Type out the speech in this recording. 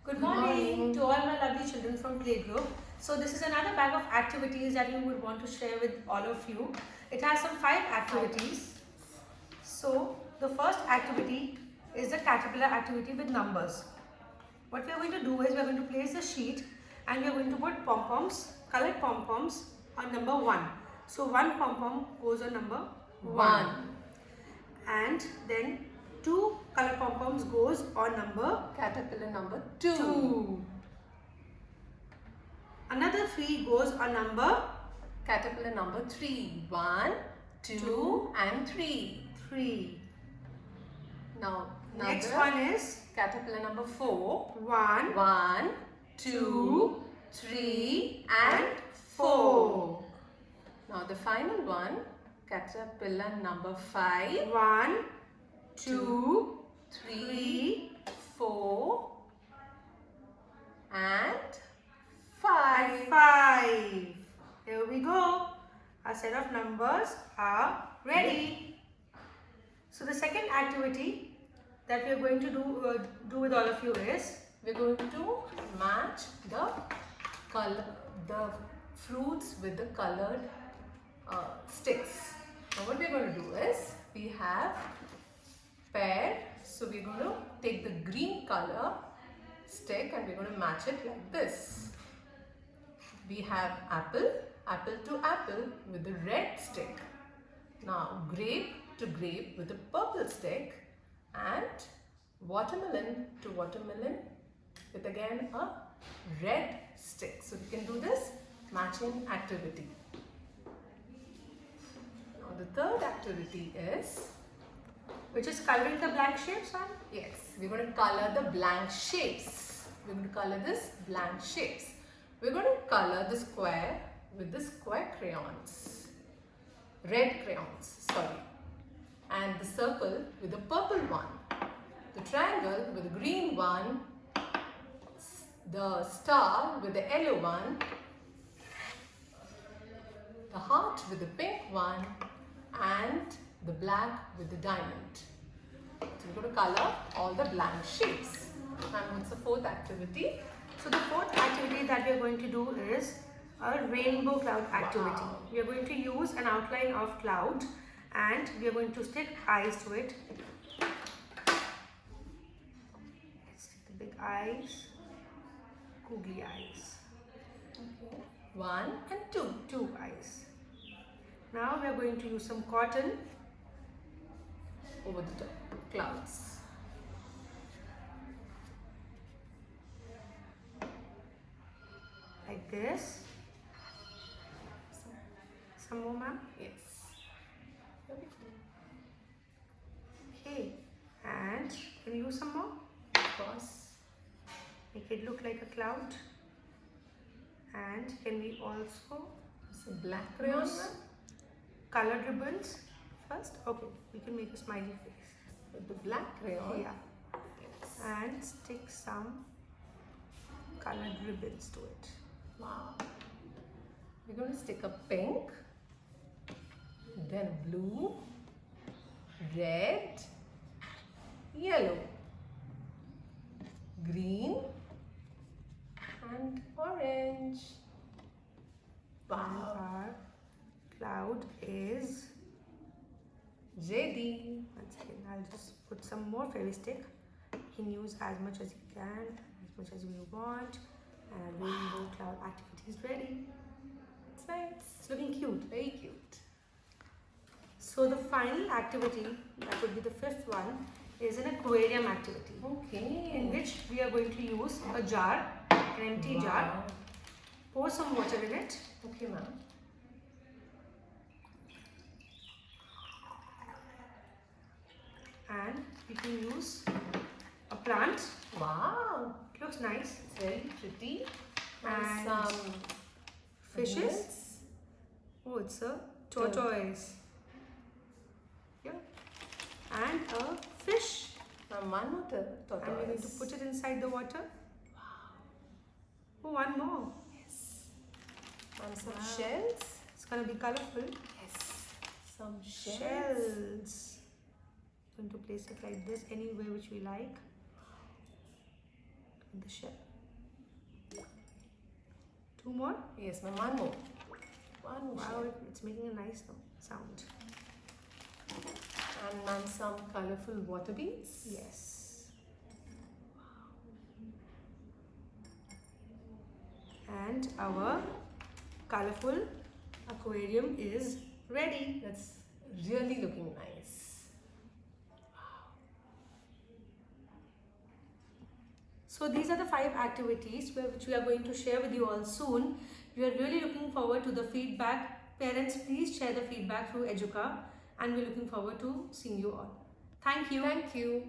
Good morning to all my lovely children from Playgroup. So this is another bag of activities that we would want to share with all of you. It has some 5 activities. So the first activity is the caterpillar activity with numbers. What we are going to do is we are going to place the sheet and we are going to put pom-poms, colored pom-poms on number 1. So one pom-pom goes on number 1. And then 2 colored pom-poms goes on number caterpillar number 2. 2. Another 3 goes on number caterpillar number 3. 1, 2 and 3. 3. Now Next one is caterpillar number 4. 1, 1, 2, 3 and 4. Now the final one, caterpillar number 5. 1, 2, 3, 4 and 5. 5. Here we go. Our set of numbers are ready. So the second activity that we are going to do with all of you is we're going to match the fruits with the colored sticks. Now what we're going to do is we have paired, so we're going to take the green color stick and we're going to match it like this. We have apple to apple with the red stick. Now grape to grape with the purple stick, and watermelon to watermelon with again a red stick. So we can do this matching activity. Now the third activity is, which is coloring the blank shapes on? yes, we're going to color the blank shapes. We're going to color this blank shapes. We're going to color the square with the square crayons, red crayons, sorry, and the circle with the purple one, the triangle with the green one, the star with the yellow one, the heart with the pink one, and the black with the diamond. So we're going to color all the blank shapes. And what's the fourth activity? So the fourth activity that we are going to do is a rainbow cloud activity. Wow. We are going to use an outline of cloud and we are going to stick eyes to it. Let's stick the big eyes, googly eyes. Okay. 1 and 2. 2 eyes. Now we are going to use some cotton Over the top, clouds. like this. Some more, ma'am. Yes. Okay. And can you use some more? Of course. Make it look like a cloud. And can we also Some black crayon. use colored ribbons first? Okay, we can make a smiley face. With the black crayon. Yeah. Yes. And stick some colored ribbons to it. Wow. We're going to stick a pink, then blue, red, yellow, green, and orange. And Wow. our cloud is, JD. one second, I'll just put some more fairy stick. You can use as much as you can, as much as you want. And our rainbow cloud activity is ready. It's nice. It's looking cute. Very cute. So the final activity, that would be the 5th one, is an aquarium activity. Okay. In which we are going to use a jar, an empty jar, pour some water in it, Okay, ma'am. and we can use a plant. Wow. It looks nice. It's very pretty. And some fishes. animals. Oh, it's a tortoise. Yeah. And a fish. And one more tortoise. And we're going to put it inside the water. Oh, one more. Yes. And some Wow. shells. It's going to be colorful. Yes. Some shells. Shells. Going to place it like this, anywhere which we like. in the shell. 2 more. Yes, ma'am. One more. One more. Wow, it's making a nice sound. And ma'am, some colorful water beads. Yes. And our colorful aquarium is ready. That's really looking nice. So these are the 5 activities which we are going to share with you all soon. We are really looking forward to the feedback. Parents, please share the feedback through Educa, and we're looking forward to seeing you all. Thank you. Thank you.